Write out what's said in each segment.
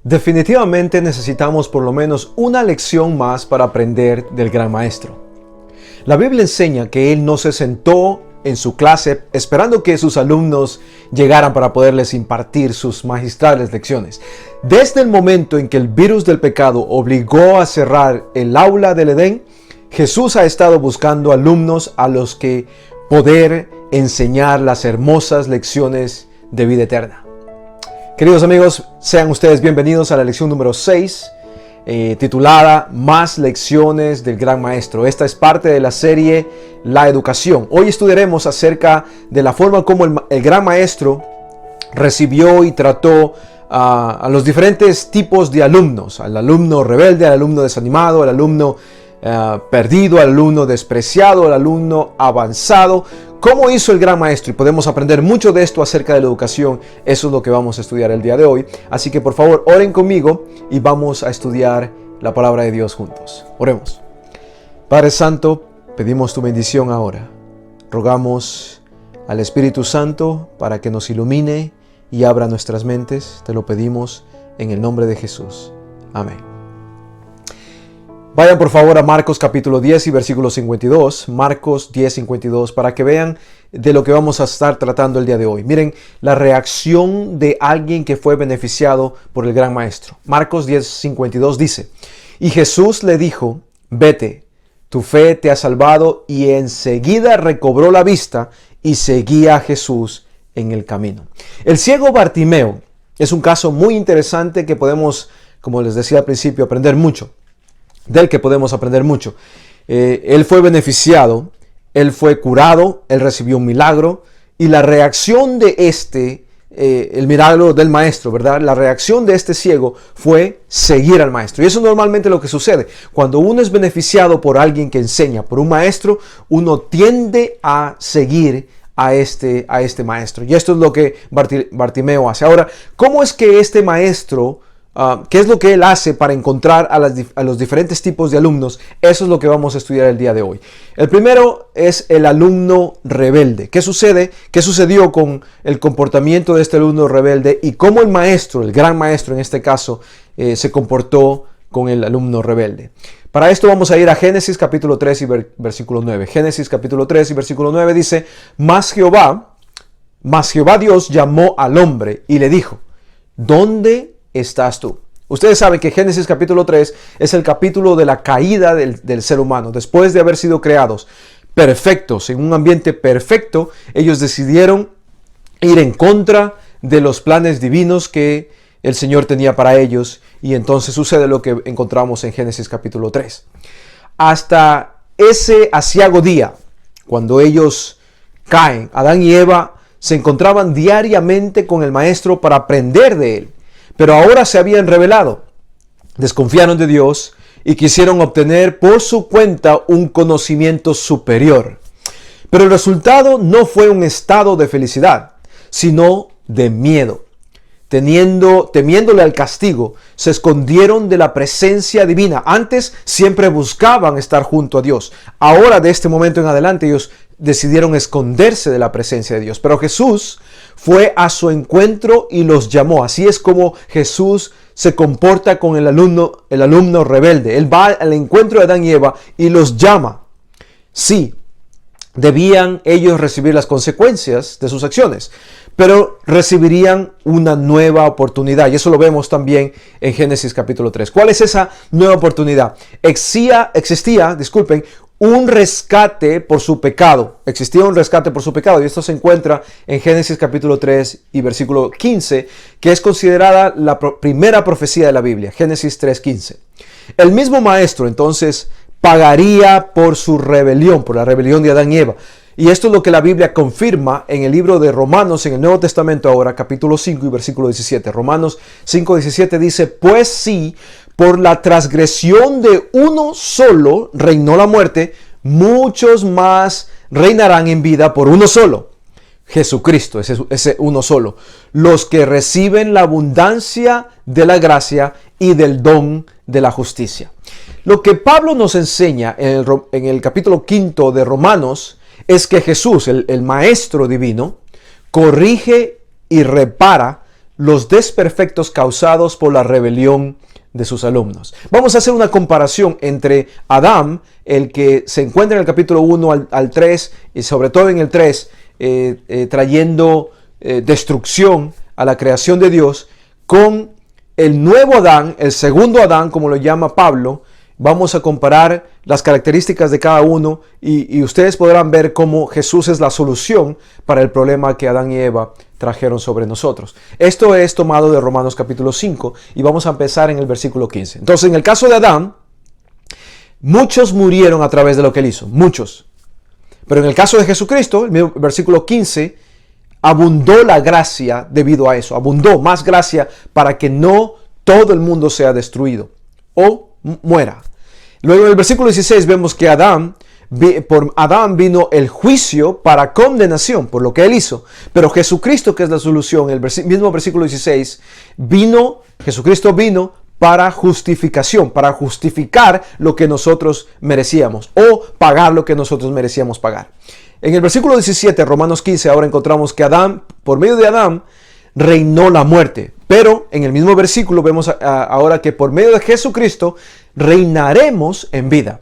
Definitivamente necesitamos por lo menos una lección más para aprender del Gran Maestro. La Biblia enseña que Él no se sentó en su clase esperando que sus alumnos llegaran para poderles impartir sus magistrales lecciones. Desde el momento en que el virus del pecado obligó a cerrar el aula del Edén, Jesús ha estado buscando alumnos a los que poder enseñar las hermosas lecciones de vida eterna. Queridos amigos, sean ustedes bienvenidos a la lección número 6, titulada Más lecciones del Gran Maestro. Esta es parte de la serie La Educación. Hoy estudiaremos acerca de la forma como el Gran Maestro recibió y trató a los diferentes tipos de alumnos. Al alumno rebelde, al alumno desanimado, al alumno perdido, al alumno despreciado, al alumno avanzado. ¿Cómo hizo el Gran Maestro? Y podemos aprender mucho de esto acerca de la educación. Eso es lo que vamos a estudiar el día de hoy. Así que por favor, oren conmigo y vamos a estudiar la palabra de Dios juntos. Oremos. Padre Santo, pedimos tu bendición ahora. Rogamos al Espíritu Santo para que nos ilumine y abra nuestras mentes. Te lo pedimos en el nombre de Jesús. Amén. Vayan por favor a Marcos capítulo 10 y versículo 52, Marcos 10, 52, para que vean de lo que vamos a estar tratando el día de hoy. Miren la reacción de alguien que fue beneficiado por el Gran Maestro. Marcos 10, 52 dice: Y Jesús le dijo, vete, tu fe te ha salvado, y enseguida recobró la vista y seguía a Jesús en el camino. El ciego Bartimeo es un caso muy interesante que podemos, como les decía al principio, aprender mucho. Del que podemos aprender mucho. Él fue beneficiado, él fue curado, él recibió un milagro, y la reacción de el milagro del maestro, ¿verdad? La reacción de este ciego fue seguir al maestro. Y eso es normalmente lo que sucede. Cuando uno es beneficiado por alguien que enseña, por un maestro, uno tiende a seguir a este maestro. Y esto es lo que Bartimeo hace. Ahora, ¿cómo es que este maestro... ¿qué es lo que él hace para encontrar a los diferentes tipos de alumnos? Eso es lo que vamos a estudiar el día de hoy. El primero es el alumno rebelde. ¿Qué sucede? ¿Qué sucedió con el comportamiento de este alumno rebelde? Y cómo el maestro, el gran maestro en este caso, se comportó con el alumno rebelde. Para esto vamos a ir a Génesis capítulo 3 y versículo 9. Génesis capítulo 3 y versículo 9 dice: Mas Jehová Dios llamó al hombre y le dijo, ¿dónde estás tú? Ustedes saben que Génesis capítulo 3 es el capítulo de la caída del ser humano. Después de haber sido creados perfectos, en un ambiente perfecto, ellos decidieron ir en contra de los planes divinos que el Señor tenía para ellos. Y entonces sucede lo que encontramos en Génesis capítulo 3. Hasta ese aciago día, cuando ellos caen, Adán y Eva se encontraban diariamente con el Maestro para aprender de él. Pero ahora se habían rebelado, desconfiaron de Dios y quisieron obtener por su cuenta un conocimiento superior. Pero el resultado no fue un estado de felicidad, sino de miedo. Temiéndole al castigo, se escondieron de la presencia divina. Antes siempre buscaban estar junto a Dios. Ahora, de este momento en adelante, ellos decidieron esconderse de la presencia de Dios. Pero Jesús fue a su encuentro y los llamó. Así es como Jesús se comporta con el alumno rebelde. Él va al encuentro de Adán y Eva y los llama. Sí, debían ellos recibir las consecuencias de sus acciones, pero recibirían una nueva oportunidad. Y eso lo vemos también en Génesis capítulo 3. ¿Cuál es esa nueva oportunidad? Existía, un rescate por su pecado. Existía un rescate por su pecado. Y esto se encuentra en Génesis capítulo 3 y versículo 15, que es considerada la primera profecía de la Biblia. Génesis 3:15. El mismo maestro entonces pagaría por su rebelión, por la rebelión de Adán y Eva. Y esto es lo que la Biblia confirma en el libro de Romanos, en el Nuevo Testamento ahora, capítulo 5 y versículo 17. Romanos 5:17 dice: Pues sí, por la transgresión de uno solo reinó la muerte, muchos más reinarán en vida por uno solo, Jesucristo, ese uno solo, los que reciben la abundancia de la gracia y del don de la justicia. Lo que Pablo nos enseña en el capítulo 5 de Romanos es que Jesús, el Maestro Divino, corrige y repara los desperfectos causados por la rebelión de sus alumnos. Vamos a hacer una comparación entre Adán, el que se encuentra en el capítulo 1 al 3, y sobre todo en el 3, trayendo destrucción a la creación de Dios, con el nuevo Adán, el segundo Adán, como lo llama Pablo. Vamos a comparar las características de cada uno y ustedes podrán ver cómo Jesús es la solución para el problema que Adán y Eva trajeron sobre nosotros. Esto es tomado de Romanos capítulo 5 y vamos a empezar en el versículo 15. Entonces, en el caso de Adán, muchos murieron a través de lo que él hizo, muchos. Pero en el caso de Jesucristo, el mismo versículo 15, abundó la gracia debido a eso, abundó más gracia para que no todo el mundo sea destruido o muera. Luego en el versículo 16 vemos que por Adán vino el juicio para condenación por lo que él hizo. Pero Jesucristo, que es la solución, el mismo versículo 16, Jesucristo vino para justificación, para justificar lo que nosotros merecíamos o pagar lo que nosotros merecíamos pagar. En el versículo 17, Romanos 15, ahora encontramos que por medio de Adán, reinó la muerte. Pero en el mismo versículo vemos ahora que por medio de Jesucristo reinaremos en vida.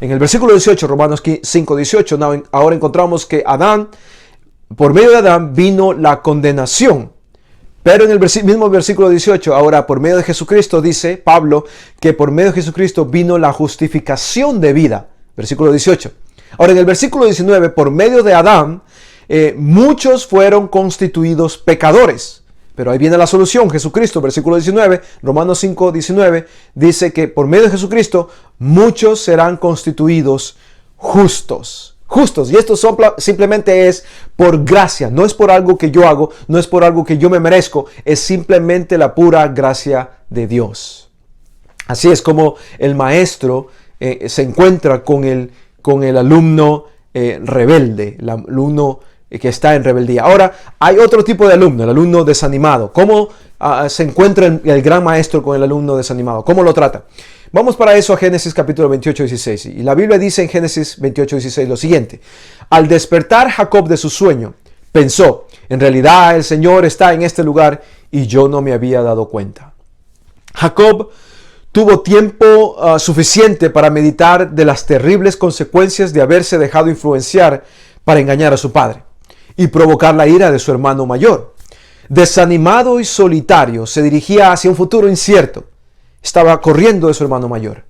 En el versículo 18, Romanos 5, 18, ahora encontramos que por medio de Adán vino la condenación. Pero en el mismo versículo 18, ahora por medio de Jesucristo, dice Pablo que por medio de Jesucristo vino la justificación de vida. Versículo 18. Ahora en el versículo 19, por medio de Adán, muchos fueron constituidos pecadores. Pero ahí viene la solución, Jesucristo, versículo 19, Romanos 5, 19, dice que por medio de Jesucristo muchos serán constituidos justos. Justos, y esto simplemente es por gracia, no es por algo que yo hago, no es por algo que yo me merezco, es simplemente la pura gracia de Dios. Así es como el maestro se encuentra con el alumno rebelde, el alumno que está en rebeldía. Ahora, hay otro tipo de alumno, el alumno desanimado. ¿Cómo se encuentra el gran maestro con el alumno desanimado? ¿Cómo lo trata? Vamos para eso a Génesis capítulo 28, 16. Y la Biblia dice en Génesis 28, 16 lo siguiente. Al despertar Jacob de su sueño, pensó, en realidad el Señor está en este lugar y yo no me había dado cuenta. Jacob tuvo tiempo suficiente para meditar de las terribles consecuencias de haberse dejado influenciar para engañar a su padre y provocar la ira de su hermano mayor. Desanimado y solitario, se dirigía hacia un futuro incierto. Estaba corriendo de su hermano mayor.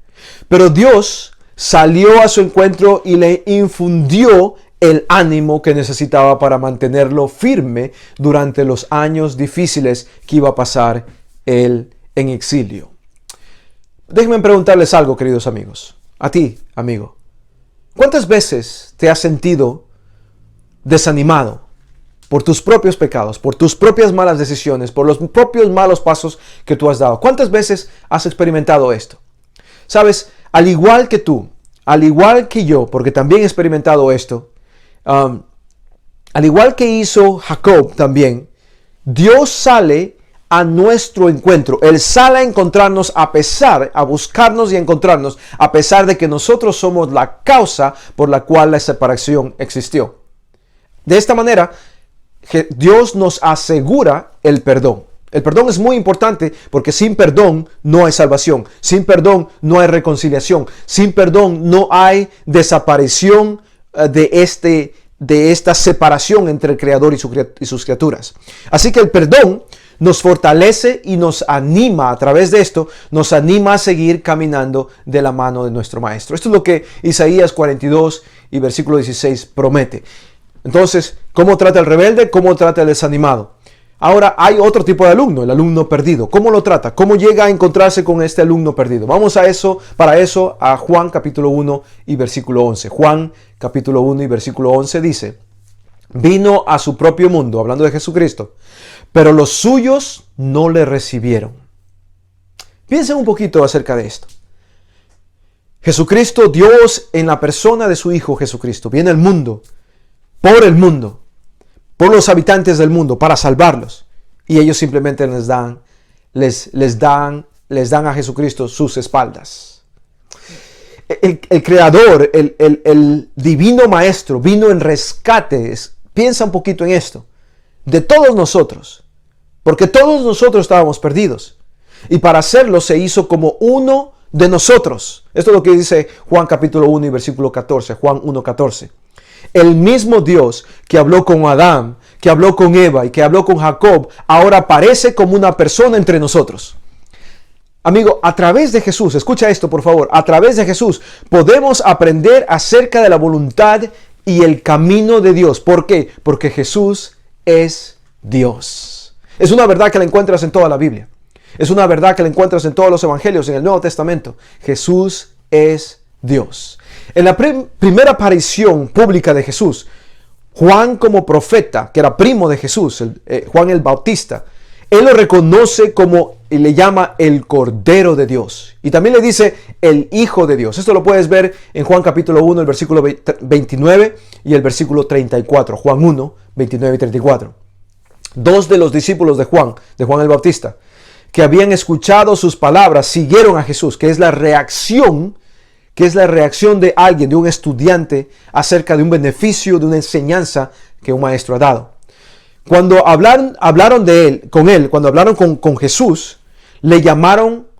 Pero Dios salió a su encuentro y le infundió el ánimo que necesitaba para mantenerlo firme durante los años difíciles que iba a pasar él en exilio. Déjenme preguntarles algo, queridos amigos. A ti, amigo. ¿Cuántas veces te has sentido desanimado por tus propios pecados, por tus propias malas decisiones, por los propios malos pasos que tú has dado? ¿Cuántas veces has experimentado esto? Sabes, al igual que tú, al igual que yo, porque también he experimentado esto, al igual que hizo Jacob también, Dios sale a nuestro encuentro. Él sale a encontrarnos a buscarnos y a encontrarnos, a pesar de que nosotros somos la causa por la cual la separación existió. De esta manera, Dios nos asegura el perdón. El perdón es muy importante porque sin perdón no hay salvación. Sin perdón no hay reconciliación. Sin perdón no hay desaparición de esta separación entre el Creador y sus criaturas. Así que el perdón nos fortalece y nos anima, a través de esto, nos anima a seguir caminando de la mano de nuestro Maestro. Esto es lo que Isaías 42 y versículo 16 promete. Entonces, ¿cómo trata el rebelde? ¿Cómo trata el desanimado? Ahora hay otro tipo de alumno, el alumno perdido. ¿Cómo lo trata? ¿Cómo llega a encontrarse con este alumno perdido? Vamos a Juan capítulo 1 y versículo 11. Juan capítulo 1 y versículo 11 dice: vino a su propio mundo, hablando de Jesucristo, pero los suyos no le recibieron. Piensen un poquito acerca de esto. Jesucristo, Dios en la persona de su Hijo Jesucristo, viene al mundo, por los habitantes del mundo, para salvarlos. Y ellos simplemente les dan a Jesucristo sus espaldas. El Creador, el Divino Maestro, vino en rescate. Piensa un poquito en esto. De todos nosotros. porque todos nosotros estábamos perdidos. Y para hacerlo se hizo como uno de nosotros. Esto es lo que dice Juan capítulo 1 y versículo 14, Juan 1:14. El mismo Dios que habló con Adán, que habló con Eva y que habló con Jacob, ahora aparece como una persona entre nosotros. Amigo, a través de Jesús, escucha esto por favor, a través de Jesús podemos aprender acerca de la voluntad y el camino de Dios. ¿Por qué? Porque Jesús es Dios. Es una verdad que la encuentras en toda la Biblia. Es una verdad que la encuentras en todos los evangelios, en el Nuevo Testamento. Jesús es Dios. En la primera aparición pública de Jesús, Juan como profeta, que era primo de Jesús, Juan el Bautista, él lo reconoce como y le llama el Cordero de Dios. Y también le dice el Hijo de Dios. Esto lo puedes ver en Juan capítulo 1, el versículo 29 y el versículo 34. Juan 1, 29 y 34. Dos de los discípulos de Juan el Bautista, que habían escuchado sus palabras, siguieron a Jesús, que es la reacción de alguien, de un estudiante, acerca de un beneficio, de una enseñanza que un maestro ha dado. Cuando hablaron cuando hablaron con Jesús,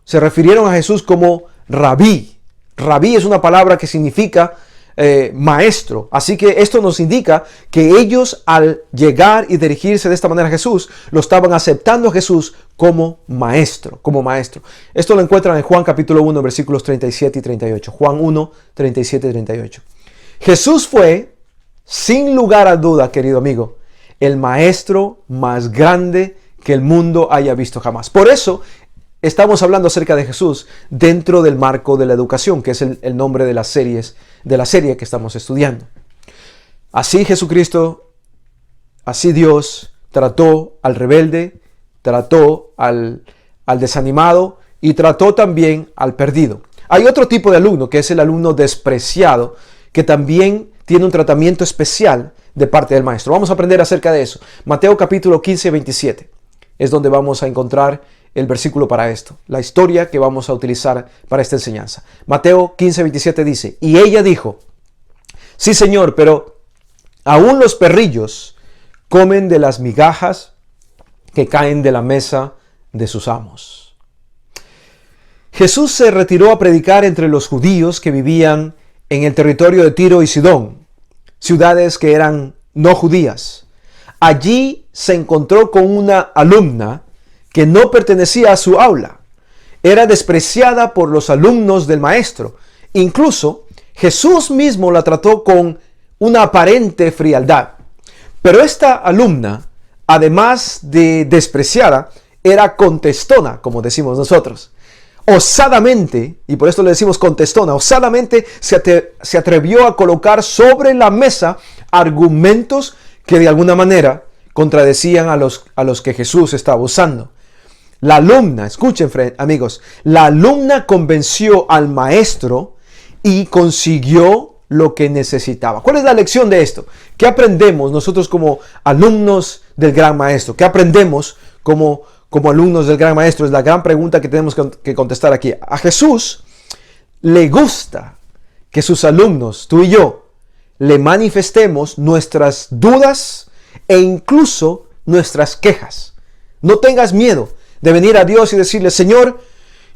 se refirieron a Jesús como Rabí. Rabí es una palabra que significa maestro. Así que esto nos indica que ellos, al llegar y dirigirse de esta manera a Jesús, lo estaban aceptando a Jesús como maestro. Esto lo encuentran en Juan capítulo 1, versículos 37 y 38. Juan 1, 37 y 38. Jesús fue, sin lugar a duda, querido amigo, el maestro más grande que el mundo haya visto jamás. Por eso estamos hablando acerca de Jesús dentro del marco de la educación, que es el nombre de la serie que estamos estudiando. Así Jesucristo, así Dios trató al rebelde, trató al desanimado y trató también al perdido. Hay otro tipo de alumno, que es el alumno despreciado, que también tiene un tratamiento especial de parte del maestro. Vamos a aprender acerca de eso. Mateo capítulo 15, 27 es donde vamos a encontrar el versículo para esto, la historia que vamos a utilizar para esta enseñanza. Mateo 15, 27 dice: y ella dijo: sí, Señor, pero aún los perrillos comen de las migajas que caen de la mesa de sus amos. Jesús se retiró a predicar entre los judíos que vivían en el territorio de Tiro y Sidón, ciudades que eran no judías. Allí se encontró con una alumna que no pertenecía a su aula. Era despreciada por los alumnos del maestro. Incluso Jesús mismo la trató con una aparente frialdad. Pero esta alumna, además de despreciada, era contestona, como decimos nosotros. Osadamente, y por esto le decimos contestona, osadamente se atrevió a colocar sobre la mesa argumentos que de alguna manera contradecían a los que Jesús estaba usando. La alumna, escuchen amigos, la alumna convenció al maestro y consiguió lo que necesitaba. ¿Cuál es la lección de esto? ¿Qué aprendemos nosotros como alumnos del gran maestro? ¿Qué aprendemos como alumnos del gran maestro? Es la gran pregunta que tenemos que contestar aquí. A Jesús le gusta que sus alumnos, tú y yo, le manifestemos nuestras dudas e incluso nuestras quejas. No tengas miedo de venir a Dios y decirle: Señor,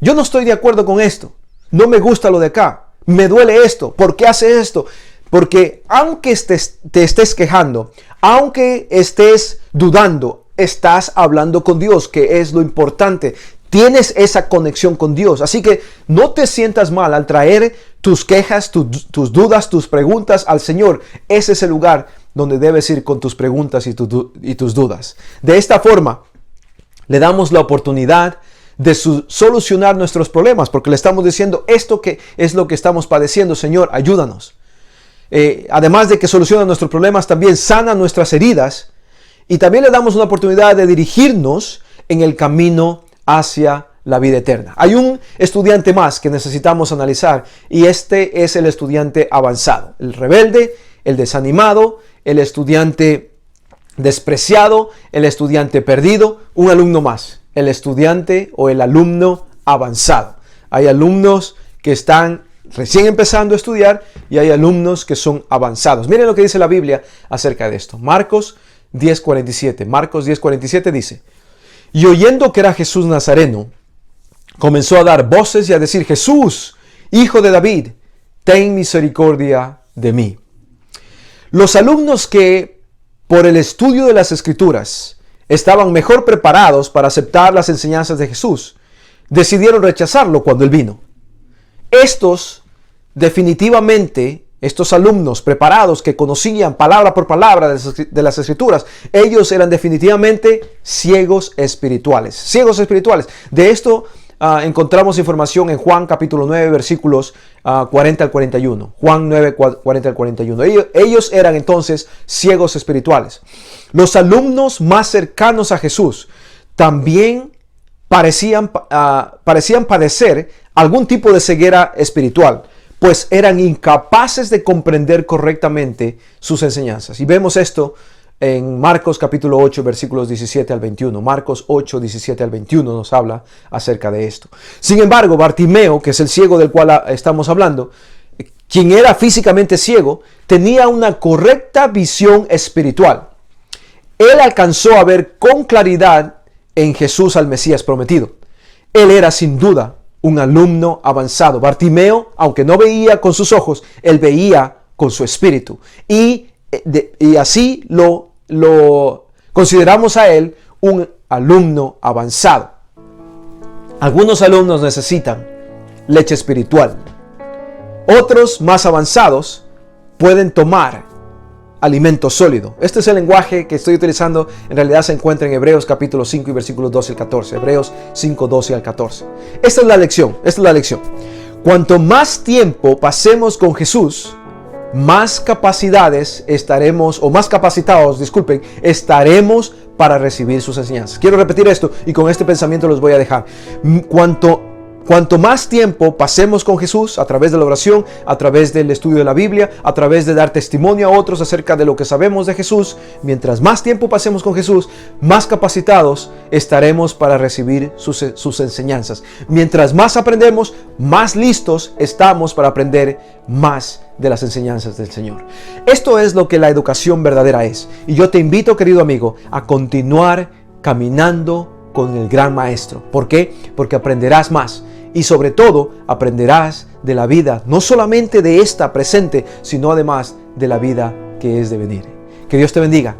yo no estoy de acuerdo con esto. No me gusta lo de acá. Me duele esto. ¿Por qué hace esto? Porque aunque te estés quejando, aunque estés dudando, estás hablando con Dios, que es lo importante. Tienes esa conexión con Dios. Así que no te sientas mal al traer tus quejas, tus dudas, tus preguntas al Señor. Ese es el lugar donde debes ir con tus preguntas y tus dudas. De esta forma, le damos la oportunidad de solucionar nuestros problemas, porque le estamos diciendo: esto que es lo que estamos padeciendo, Señor, ayúdanos. Además de que soluciona nuestros problemas, también sana nuestras heridas, y también le damos una oportunidad de dirigirnos en el camino hacia la vida eterna. Hay un estudiante más que necesitamos analizar, y este es el estudiante avanzado, el rebelde, el desanimado, el estudiante despreciado, el estudiante perdido, un alumno más, el estudiante o el alumno avanzado. Hay alumnos que están recién empezando a estudiar y hay alumnos que son avanzados. Miren lo que dice la Biblia acerca de esto. Marcos 10:47. Marcos 10:47 dice: Y oyendo que era Jesús Nazareno, comenzó a dar voces y a decir: Jesús, hijo de David, ten misericordia de mí. Los alumnos que, por el estudio de las Escrituras, estaban mejor preparados para aceptar las enseñanzas de Jesús, decidieron rechazarlo cuando Él vino. Estos alumnos preparados que conocían palabra por palabra de las Escrituras, ellos eran definitivamente ciegos espirituales. Ciegos espirituales. De esto encontramos información en Juan capítulo 9, versículos 40 al 41. Juan 9, 40 al 41. Ellos eran entonces ciegos espirituales. Los alumnos más cercanos a Jesús también parecían padecer algún tipo de ceguera espiritual, pues eran incapaces de comprender correctamente sus enseñanzas. Y vemos esto en Marcos capítulo 8, versículos 17 al 21. Marcos 8, 17 al 21 nos habla acerca de esto. Sin embargo, Bartimeo, que es el ciego del cual estamos hablando, quien era físicamente ciego, tenía una correcta visión espiritual. Él alcanzó a ver con claridad en Jesús al Mesías prometido. Él era sin duda un alumno avanzado. Bartimeo, aunque no veía con sus ojos, él veía con su espíritu. Y así lo consideramos a él un alumno avanzado. Algunos alumnos necesitan leche espiritual. Otros más avanzados pueden tomar alimento sólido. Este es el lenguaje que estoy utilizando. En realidad se encuentra en Hebreos capítulo 5 y versículos 12 al 14. Hebreos 5, 12 al 14. Esta es la lección. Cuanto más tiempo pasemos con Jesús, más capacitados estaremos para recibir sus enseñanzas. Quiero repetir esto y con este pensamiento los voy a dejar. Cuanto más tiempo pasemos con Jesús, a través de la oración, a través del estudio de la Biblia, a través de dar testimonio a otros acerca de lo que sabemos de Jesús, mientras más tiempo pasemos con Jesús, más capacitados estaremos para recibir sus enseñanzas. Mientras más aprendemos, más listos estamos para aprender más de las enseñanzas del Señor. Esto es lo que la educación verdadera es. Y yo te invito, querido amigo, a continuar caminando con el gran maestro. ¿Por qué? Porque aprenderás más. Y sobre todo, aprenderás de la vida, no solamente de esta presente, sino además de la vida que es de venir. Que Dios te bendiga.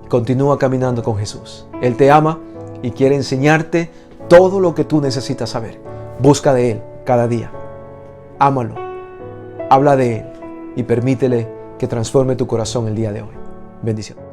Continúa caminando con Jesús. Él te ama y quiere enseñarte todo lo que tú necesitas saber. Busca de Él cada día. Ámalo. Habla de Él y permítele que transforme tu corazón el día de hoy. Bendición.